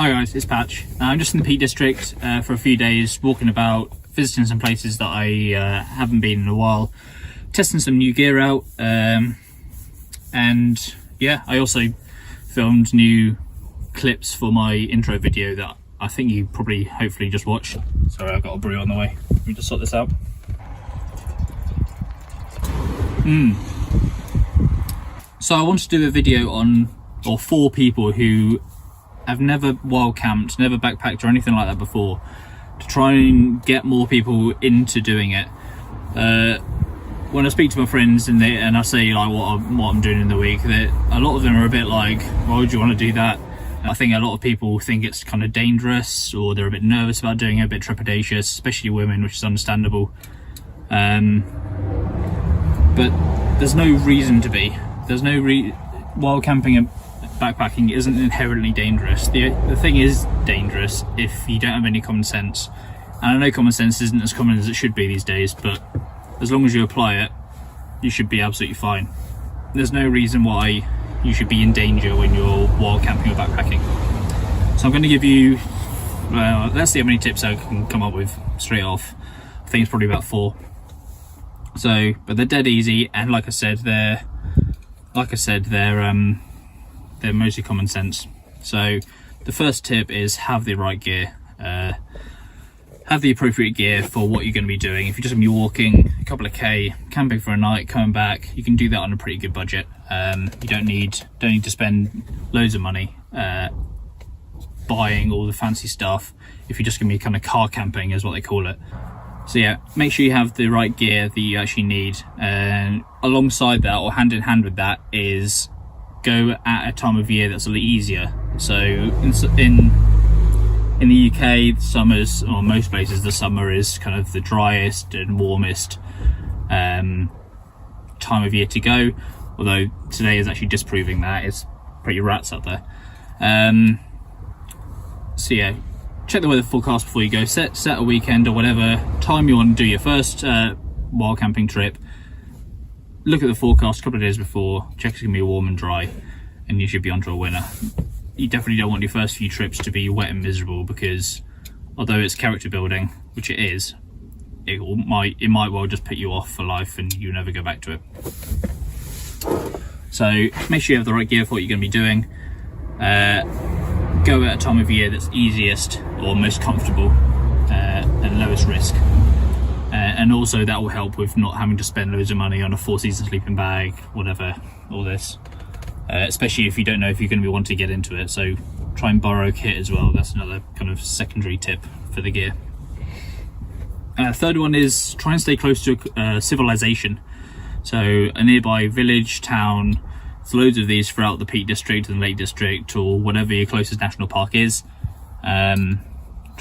Hi guys, it's Patch. I'm just in the Peak District for a few days, walking about, visiting some places that I haven't been in a while, testing some new gear out, and yeah, I also filmed new clips for my intro video that I think you probably hopefully just watched. Sorry, I've got a brew on the way. Let me just sort this out. So I wanted to do a video on, or for people who have never wild camped, never backpacked or anything like that before, to try and get more people into doing it. When I speak to my friends and I say like what I'm doing in the week, that a lot of them are a bit like, why would you want to do that? I think a lot of people think it's kind of dangerous, or they're a bit nervous about doing it, a bit trepidatious, especially women, which is understandable. But there's no reason to be. There's no wild camping and backpacking isn't inherently dangerous. The thing is dangerous if you don't have any common sense. And I know common sense isn't as common as it should be these days, but as long as you apply it, you should be absolutely fine. There's no reason why you should be in danger when you're wild camping or backpacking. So I'm going to give you, let's see how many tips I can come up with straight off. I think it's probably about 4. So, but they're dead easy, and like I said, they're mostly common sense. So the first tip is have the right gear. Have the appropriate gear for what you're going to be doing. If you're just going to be walking a couple of K, camping for a night, coming back, you can do that on a pretty good budget. You don't need to spend loads of money buying all the fancy stuff if you're just going to be kind of car camping, is what they call it. So yeah, make sure you have the right gear that you actually need, and alongside that, or hand in hand with that, is go at a time of year that's a little easier. So in the UK, summers, or most places, the summer is kind of the driest and warmest time of year to go, although today is actually disproving that. It's pretty rats up there. So yeah, check the weather forecast before you go. Set a weekend or whatever time you want to do your first wild camping trip. Look at the forecast a couple of days before, check it's going to be warm and dry, and you should be onto a winner. You definitely don't want your first few trips to be wet and miserable, because although it's character building, which it is, it might well just put you off for life and you never go back to it. So make sure you have the right gear for what you're going to be doing. Go at a time of year that's easiest or most comfortable and lowest risk. And also that will help with not having to spend loads of money on a 4-season sleeping bag, whatever, all this. Especially if you don't know if you're going to be wanting to get into it. So try and borrow kit as well. That's another kind of secondary tip for the gear. Third one is try and stay close to civilization. So a nearby village, town, there's loads of these throughout the Peak District and Lake District, or whatever your closest national park is. Try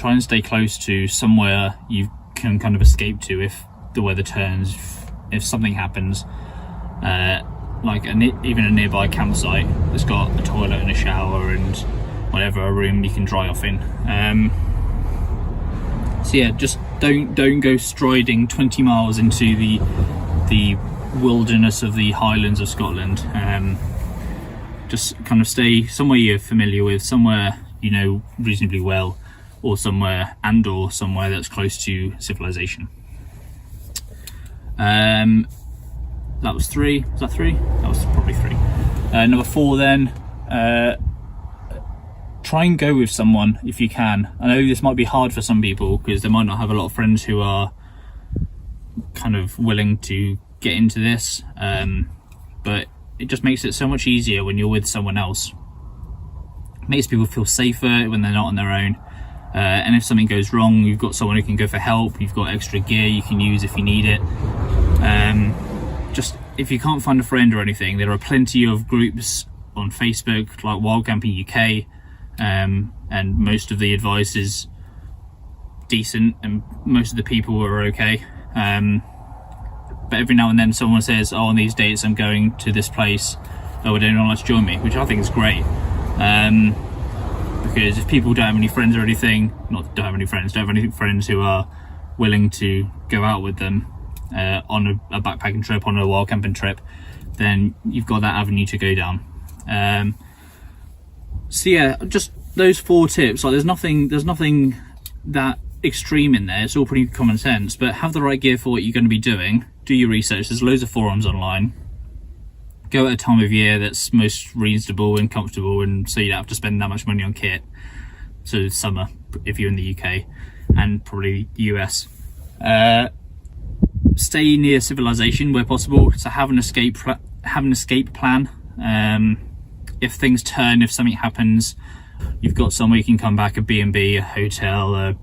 and stay close to somewhere you can kind of escape to if the weather turns, if something happens. Like even a nearby campsite that's got a toilet and a shower and whatever, a room you can dry off in. So yeah, just don't go striding 20 miles into the wilderness of the Highlands of Scotland. Just kind of stay somewhere you're familiar with, somewhere you know reasonably well, or somewhere that's close to civilization. That was 3. Was that 3? That was probably 3. Number 4 then, try and go with someone if you can. I know this might be hard for some people because they might not have a lot of friends who are kind of willing to get into this, but it just makes it so much easier when you're with someone else. It makes people feel safer when they're not on their own. And if something goes wrong, you've got someone who can go for help. You've got extra gear you can use if you need it. Just if you can't find a friend or anything, there are plenty of groups on Facebook like Wild Camping UK, and most of the advice is decent and most of the people are okay. But every now and then someone says, oh, on these dates I'm going to this place, would anyone like to join me? Which I think is great. Because if people don't have any friends or anything, don't have any friends who are willing to go out with them on a backpacking trip, on a wild camping trip, then you've got that avenue to go down. So yeah, just those 4 tips, like there's nothing that extreme in there. It's all pretty common sense, but have the right gear for what you're going to be doing. Do your research. There's loads of forums online. Go at a time of year that's most reasonable and comfortable, and so you don't have to spend that much money on kit. So summer if you're in the UK, and probably the US. Stay near civilization where possible, so have an escape plan. If things turn, if something happens, you've got somewhere you can come back, a B&B, a hotel, a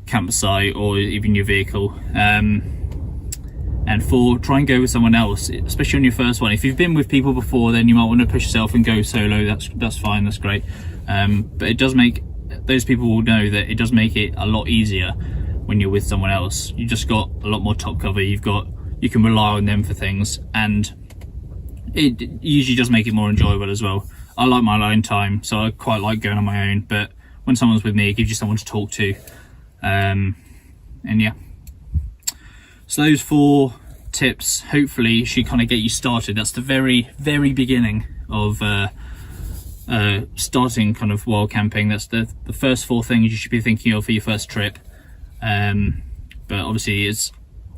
campsite, or even your vehicle. And 4, try and go with someone else, especially on your first one. If you've been with people before, then you might want to push yourself and go solo. That's fine, that's great. But it does make, those people will know that it does make it a lot easier when you're with someone else. You just got a lot more top cover. You can rely on them for things, and it usually does make it more enjoyable as well. I like my alone time, so I quite like going on my own, but when someone's with me, it gives you someone to talk to. And yeah, so those 4 tips hopefully should kind of get you started. That's the very beginning of starting kind of wild camping. That's the first 4 things you should be thinking of for your first trip. But obviously it's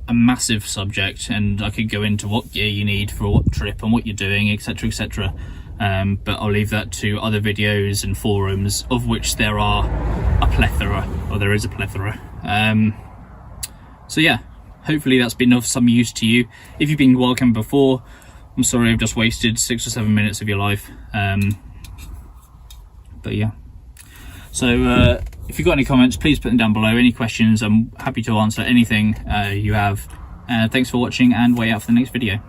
a massive subject, and I could go into what gear you need for what trip and what you're doing, etc, etc. But I'll leave that to other videos and forums, of which there are a plethora, or there is a plethora. So yeah, hopefully that's been of some use to you. If you've been wild camping before, I'm sorry I've just wasted 6 or 7 minutes of your life. But yeah, so if you've got any comments, please put them down below. Any questions, I'm happy to answer anything you have. Thanks for watching, and wait out for the next video.